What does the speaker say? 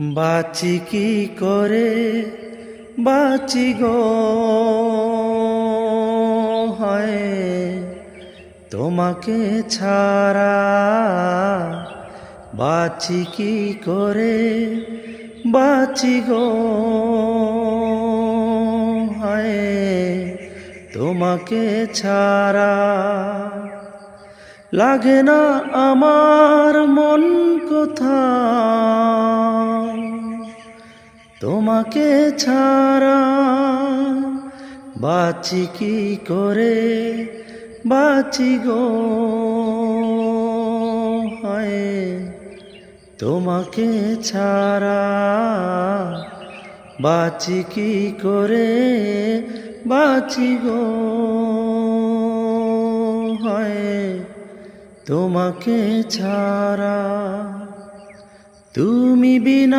বাঁচি কি করে বাঁচি গো, হয় তোমাকে ছাড়া। বাঁচি কি করে বাঁচি গো, হয় তোমাকে ছাড়া। লাগে না আমার মন কোথাও তোমাকে ছাড়া। বাঁচি কি করে বাঁচি গো, হয় তোমাকে ছাড়া। বাঁচি কি করে বাঁচি গো, হয় তোমাকে ছাড়া। তুমি বিনা